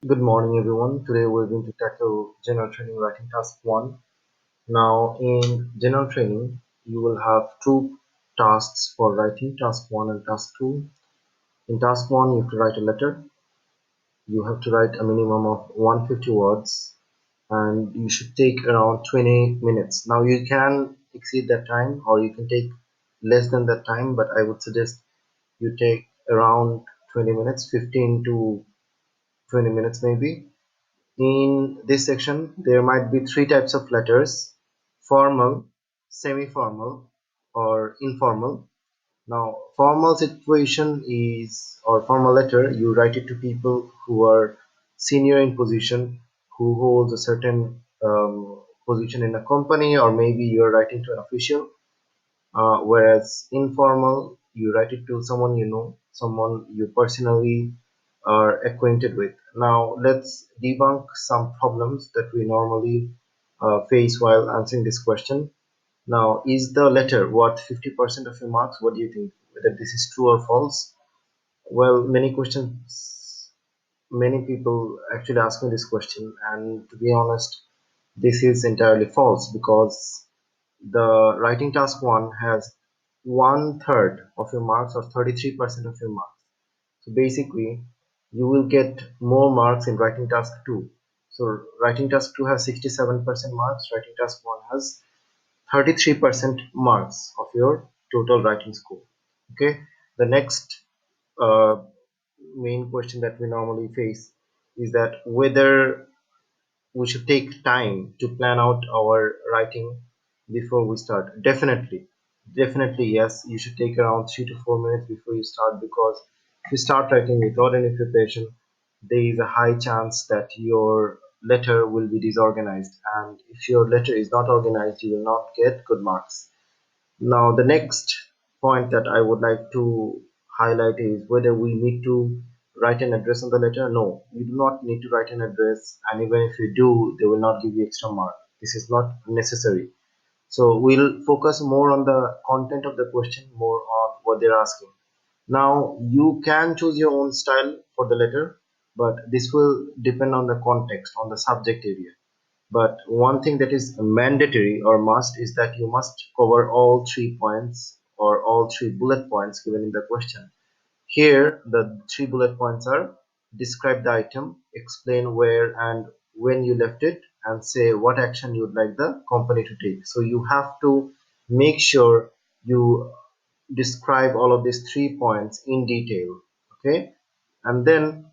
Good morning, everyone. Today we're going to tackle general training writing task 1. Now, in general training, you will have two tasks for writing, task 1 and task 2. In task 1, you have to write a letter. You have to write a minimum of 150 words and you should take around 20 minutes. Now, you can exceed that time or you can take less than that time, but I would suggest you take around 20 minutes, 15 to 20 minutes maybe. In this section, there might be three types of letters: formal, semi-formal, or informal. Now, formal situation is, or formal letter, you write it to people who are senior in position, who holds a certain position in a company, or maybe you're writing to an official. Whereas informal, you write it to someone you know, someone you personally are acquainted with. Now, let's debunk some problems that we normally face while answering this question. Now, is the letter worth 50% of your marks? What do you think? Whether this is true or false? Well, many people actually ask me this question, and to be honest, this is entirely false because the writing task 1 has one third of your marks or 33% of your marks. So basically, you will get more marks in writing task 2. So writing task 2 has 67% marks, writing task 1 has 33% marks of your total writing score. Okay, the next uh, main question that we normally face is that whether we should take time to plan out our writing before we start. Definitely yes, you should take around 3 to 4 minutes before you start, because if you start writing without any preparation, there is a high chance that your letter will be disorganized, and if your letter is not organized, you will not get good marks. Now, the next point that I would like to highlight is whether we need to write an address on the letter. No, you do not need to write an address, and even if you do, they will not give you extra mark. This is not necessary. So we'll focus more on the content of the question, more on what they're asking. Now, you can choose your own style for the letter, but this will depend on the context, on the subject area. But one thing that is mandatory or must is that you must cover all 3 points or all 3 bullet points given in the question. Here, the 3 bullet points are: describe the item, explain where and when you left it, and say what action you would like the company to take. So you have to make sure you describe all of these 3 points in detail. Okay, and then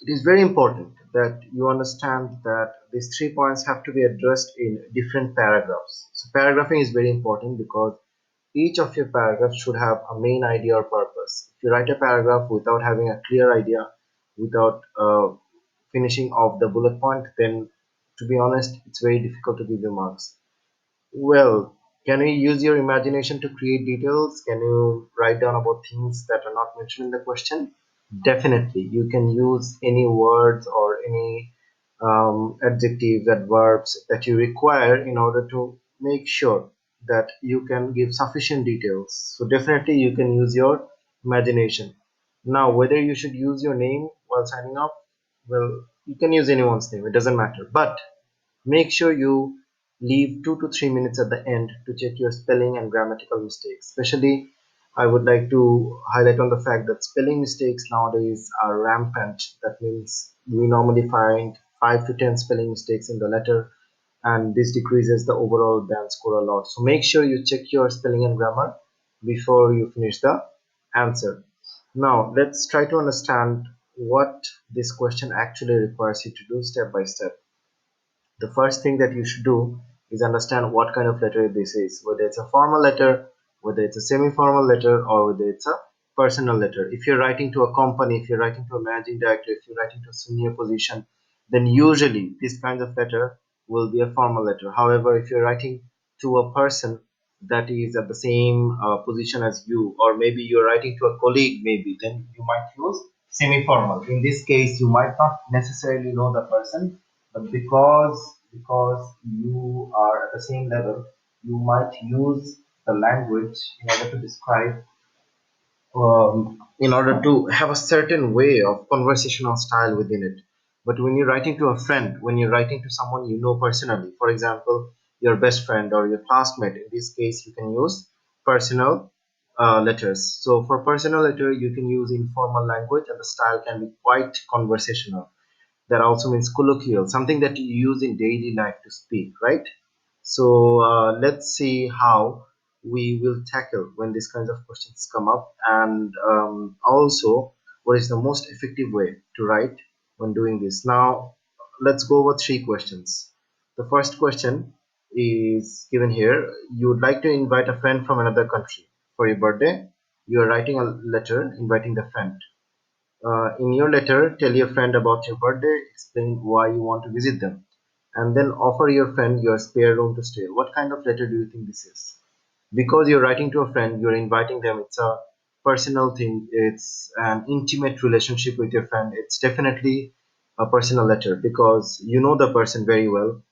it is very important that you understand that these 3 points have to be addressed in different paragraphs. So paragraphing is very important because each of your paragraphs should have a main idea or purpose. If you write a paragraph without having a clear idea, without finishing off the bullet point, then to be honest, it's very difficult to give you marks. Well, can you use your imagination to create details? Can you write down about things that are not mentioned in the question? Definitely. You can use any words or any adjectives, adverbs that you require in order to make sure that you can give sufficient details. So definitely you can use your imagination. Now, whether you should use your name while signing up, well, you can use anyone's name. It doesn't matter. But make sure you leave 2 to 3 minutes at the end to check your spelling and grammatical mistakes. Especially, I would like to highlight on the fact that spelling mistakes nowadays are rampant. That means we normally find 5 to 10 spelling mistakes in the letter, and this decreases the overall band score a lot. So make sure you check your spelling and grammar before you finish the answer. Now, let's try to understand what this question actually requires you to do step by step. The first thing that you should do is understand what kind of letter this is, whether it's a formal letter, whether it's a semi-formal letter, or whether it's a personal letter. If you're writing to a company, if you're writing to a managing director, if you're writing to a senior position, then usually this kind of letter will be a formal letter. However, if you're writing to a person that is at the same position as you, or maybe you're writing to a colleague, maybe, then you might use semi-formal. In this case, you might not necessarily know the person, but because you are at the same level, you might use the language in order to describe, in order to have a certain way of conversational style within it. But when you're writing to a friend, when you're writing to someone you know personally, for example, your best friend or your classmate, in this case, you can use personal letters. So for personal letter, you can use informal language and the style can be quite conversational. That also means colloquial, something that you use in daily life to speak, right? So let's see how we will tackle when these kinds of questions come up, and also what is the most effective way to write when doing this. Now, let's go over three questions. The first question is given here. You would like to invite a friend from another country for your birthday. You are writing a letter inviting the friend. In your letter, tell your friend about your birthday, explain why you want to visit them, and then offer your friend your spare room to stay. What kind of letter do you think this is? Because you're writing to a friend, you're inviting them, it's a personal thing, it's an intimate relationship with your friend. It's definitely a personal letter because you know the person very well,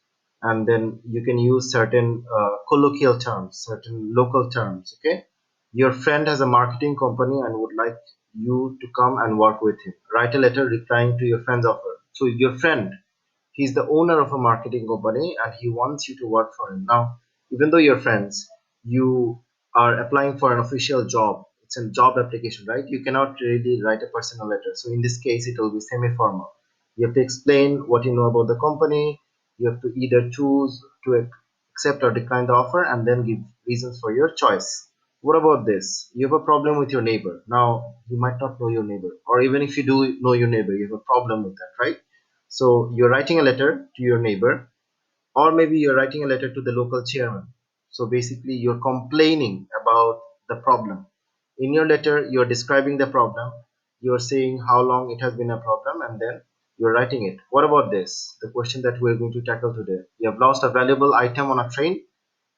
and then you can use certain colloquial terms, certain local terms. Okay, your friend has a marketing company and would like you to come and work with him. Write a letter replying to your friend's offer. So your friend, he's the owner of a marketing company and he wants you to work for him. Now, even though you're friends, you are applying for an official job. It's a job application, right? You cannot really write a personal letter. So in this case, it will be semi-formal. You have to explain what you know about the company. You have to either choose to accept or decline the offer and then give reasons for your choice. What about this? You have a problem with your neighbor. Now, you might not know your neighbor, or even if you do know your neighbor, you have a problem with that, right? So you're writing a letter to your neighbor, or maybe you're writing a letter to the local chairman. So basically, you're complaining about the problem. In your letter, you're describing the problem, you're saying how long it has been a problem, and then you're writing it. What about this? The question that we're going to tackle today. You have lost a valuable item on a train.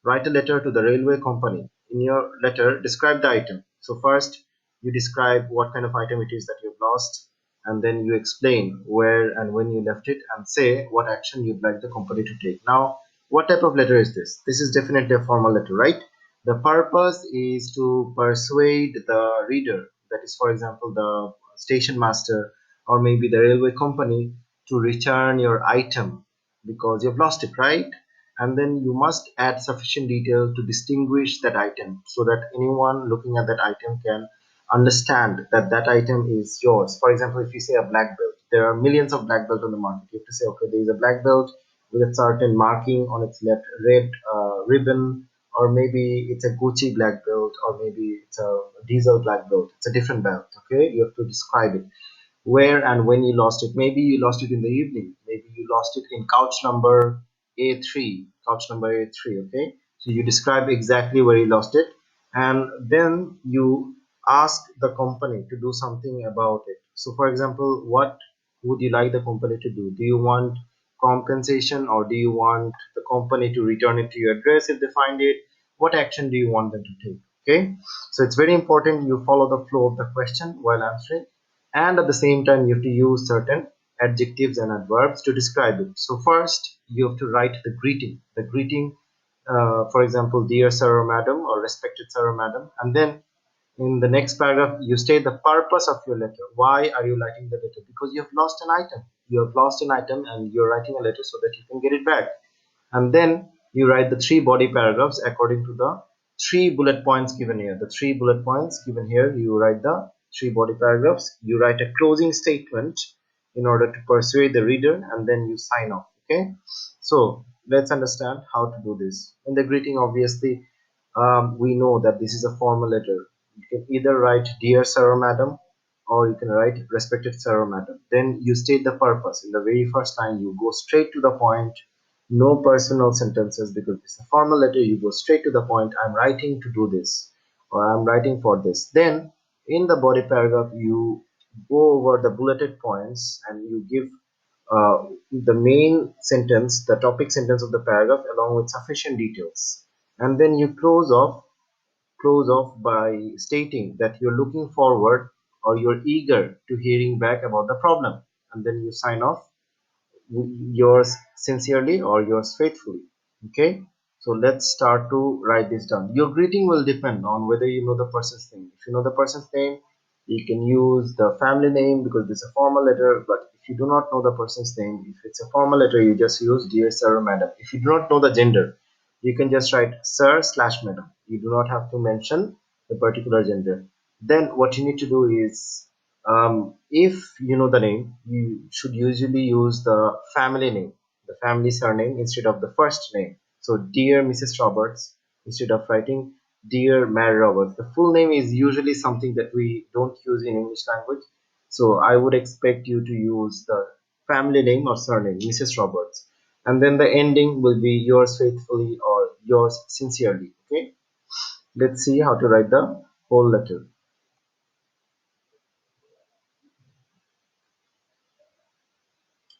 Write a letter to the railway company. In your letter, describe the item. So first, you describe what kind of item it is that you've lost, and then you explain where and when you left it, and say what action you'd like the company to take. Now, what type of letter is this? This is definitely a formal letter, right? The purpose is to persuade the reader, that is, for example, the station master or maybe the railway company, to return your item because you've lost it, right? And then you must add sufficient detail to distinguish that item so that anyone looking at that item can understand that that item is yours. For example, if you say a black belt, there are millions of black belt on the market. You have to say, okay, there is a black belt with a certain marking on its left, red ribbon, or maybe it's a Gucci black belt, or maybe it's a diesel black belt. It's a different belt. Okay, you have to describe it, where and when you lost it. Maybe you lost it in the evening. Maybe you lost it in couch number A3, couch number A3. Okay, so you describe exactly where you lost it, and then you ask the company to do something about it. So, for example, what would you like the company to do? Do you want compensation, or do you want the company to return it to your address if they find it? What action do you want them to take? Okay, so it's very important you follow the flow of the question while answering, and at the same time you have to use certain adjectives and adverbs to describe it. So first you have to write the greeting, for example, dear sir or madam, or respected sir or madam, and then in the next paragraph you state the purpose of your letter. Why are you writing the letter? Because you have lost an item. You have lost an item and you're writing a letter so that you can get it back. And then you write the three body paragraphs according to the three bullet points given here. The three bullet points given here, you write the three body paragraphs. You write a closing statement in order to persuade the reader, and then you sign off. Okay, so let's understand how to do this. In the greeting, obviously, we know that this is a formal letter. You can either write dear sir or madam, or you can write respected sir or madam. Then you state the purpose. In the very first line, you go straight to the point, no personal sentences, because it's a formal letter. You go straight to the point. I'm writing to do this, or I'm writing for this. Then in the body paragraph, you go over the bulleted points and you give the main sentence, the topic sentence of the paragraph, along with sufficient details. And then you close off by stating that you're looking forward, or you're eager to hearing back about the problem, and then you sign off, yours sincerely or yours faithfully. Okay, so let's start to write this down. Your greeting will depend on whether you know the person's name. If you know the person's name, you can use the family name because this is a formal letter. But if you do not know the person's name, if it's a formal letter, you just use dear sir or madam. If you do not know the gender, you can just write sir slash madam. You do not have to mention the particular gender. Then what you need to do is, if you know the name, you should usually use the family name, the family surname instead of the first name. So dear Mrs. Roberts, instead of writing dear Mary Roberts. The full name is usually something that we don't use in English language. So I would expect you to use the family name or surname, Mrs. Roberts. And then the ending will be yours faithfully or yours sincerely. Okay. Let's see how to write the whole letter.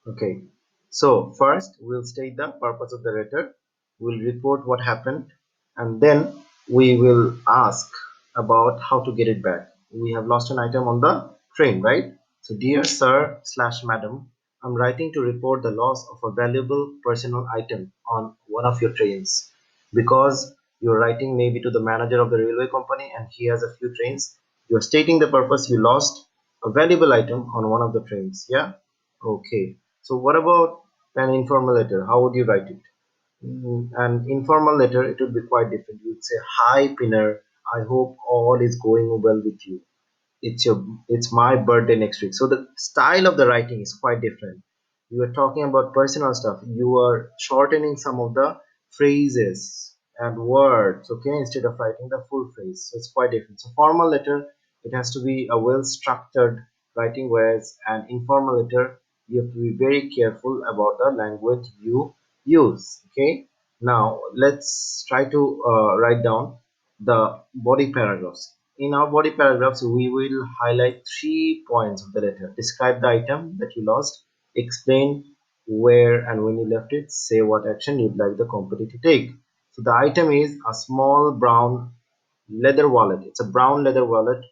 Okay, so first we'll state the purpose of the letter, we'll report what happened, and then we will ask about how to get it back. We have lost an item on the train, right? So, dear sir slash madam, I'm writing to report the loss of a valuable personal item on one of your trains. Because you're writing maybe to the manager of the railway company and he has a few trains, you're stating the purpose you lost a valuable item on one of the trains. Yeah? Okay. So what about an informal letter? How would you write it? An informal letter, it would be quite different. You'd say, "Hi, Pinner. I hope all is going well with you. It's my birthday next week." So the style of the writing is quite different. You are talking about personal stuff. You are shortening some of the phrases and words, okay, instead of writing the full phrase. So it's quite different. So formal letter, it has to be a well structured writing, whereas an informal letter, you have to be very careful about the language you use. Okay, now let's try to write down the body paragraphs. In our body paragraphs, we will highlight 3 points of the letter. Describe the item that you lost, explain where and when you left it, say what action you'd like the company to take. So the item is a small brown leather wallet. It's a brown leather wallet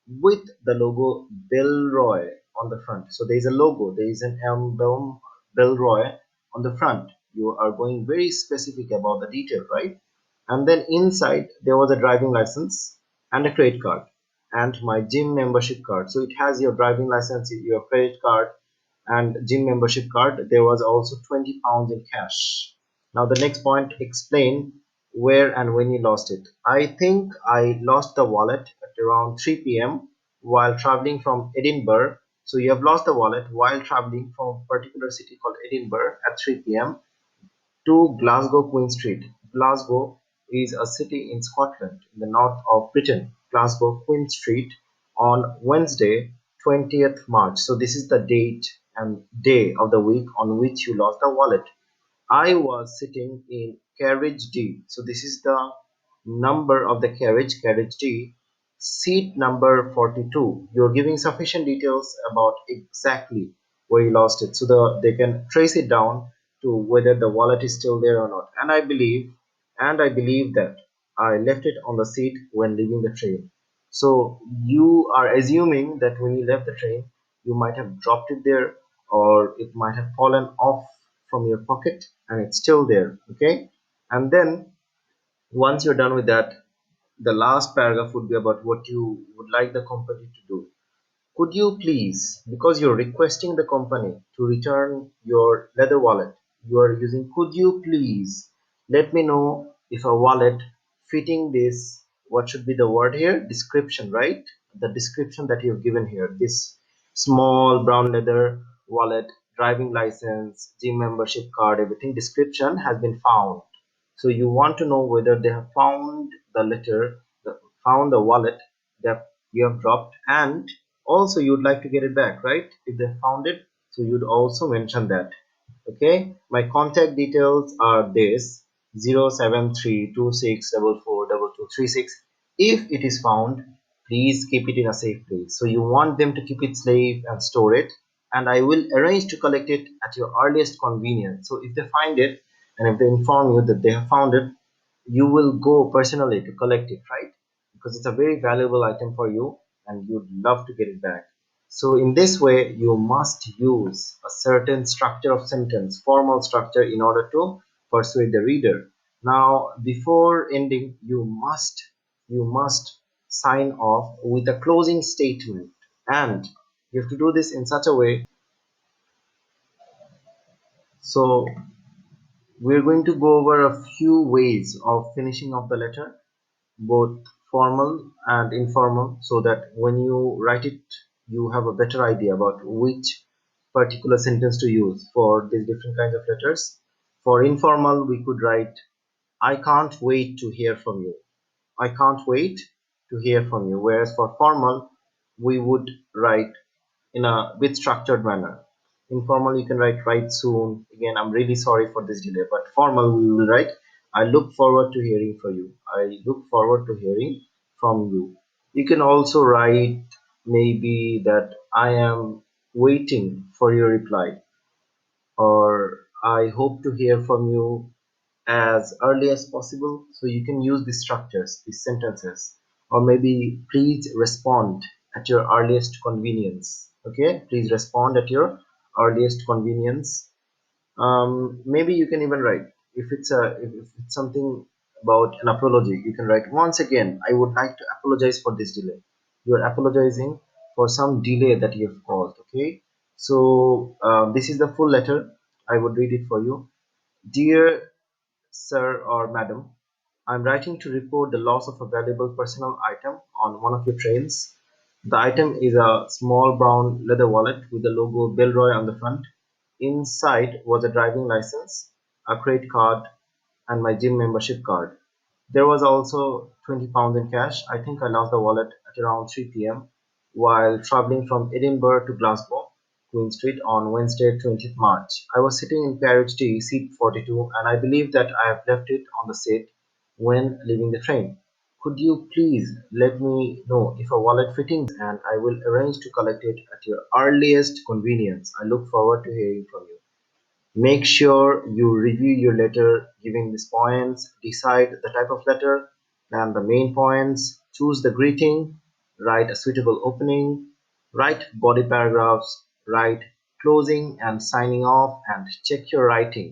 with the logo Bellroy on the front. So there is a logo, there is an emblem Bellroy on the front. You are going very specific about the detail, right? And then inside there was a driving license and a credit card and my gym membership card. So it has your driving license, your credit card, and gym membership card. There was also 20 pounds in cash. Now the next point, explain where and when you lost it. I think I lost the wallet at around 3 p.m. while traveling from Edinburgh. So you have lost the wallet while traveling from a particular city called Edinburgh at 3 p.m. to Glasgow Queen Street. Glasgow is a city in Scotland in the north of Britain. Glasgow Queen Street on Wednesday, 20th March. So this is the date and day of the week on which you lost the wallet. I was sitting in carriage D. So this is the number of the carriage D, seat number 42. You're giving sufficient details about exactly where you lost it so they can trace it down to whether the wallet is still there or not. And I believe that I left it on the seat when leaving the train. So you are assuming that when you left the train, you might have dropped it there or it might have fallen off from your pocket and it's still there. Okay. And then once you're done with that, the last paragraph would be about what you would like the company to do. Could you please, because you're requesting the company to return your leather wallet, you are using could you please let me know if a wallet fitting this, what should be the word here? Description, right? The description that you've given here, this small brown leather wallet, driving license, gym membership card, everything description has been found. So you want to know whether they have found the letter, found the wallet that you have dropped, and also you'd like to get it back, right? If they found it, so you'd also mention that. Okay, my contact details are this: 07326442236. If it is found, please keep it in a safe place. So you want them to keep it safe and store it, and I will arrange to collect it at your earliest convenience. So if they find it and if they inform you that they have found it, you will go personally to collect it, right? Because it's a very valuable item for you and you'd love to get it back. So in this way, you must use a certain structure of sentence, formal structure, in order to persuade the reader. Now, before ending, you must sign off with a closing statement, and you have to do this in such a way So we're going to go over a few ways of finishing off the letter, both formal and informal, so that when you write it, you have a better idea about which particular sentence to use for these different kinds of letters. For informal, we could write, I can't wait to hear from you. I can't wait to hear from you. Whereas for formal, we would write in a bit structured manner. Informal, you can write soon. Again, I'm really sorry for this delay. But formal, we will write, I look forward to hearing from you. I look forward to hearing from you. You can also write maybe that I am waiting for your reply, or I hope to hear from you as early as possible. So you can use these structures, these sentences, or maybe please respond at your earliest convenience. Okay, please respond at your earliest convenience. Maybe you can even write, if it's something about an apology, you can write, once again I would like to apologize for this delay. You are apologizing for some delay that you have caused. Okay, so this is the full letter. I would read it for you. Dear Sir or Madam, I'm writing to report the loss of a valuable personal item on one of your trains. The item is a small brown leather wallet with the logo Belroy on the front. Inside was a driving license, a credit card, and my gym membership card. There was also £20 in cash. I think I lost the wallet at around 3 p.m. while traveling from Edinburgh to Glasgow, Queen Street on Wednesday, 20th March. I was sitting in carriage D, seat 42, and I believe that I have left it on the seat when leaving the train. Could you please let me know if a wallet fitting and I will arrange to collect it at your earliest convenience. I look forward to hearing from you. Make sure you review your letter giving these points, decide the type of letter, plan the main points, choose the greeting, write a suitable opening, write body paragraphs, write closing and signing off, and check your writing.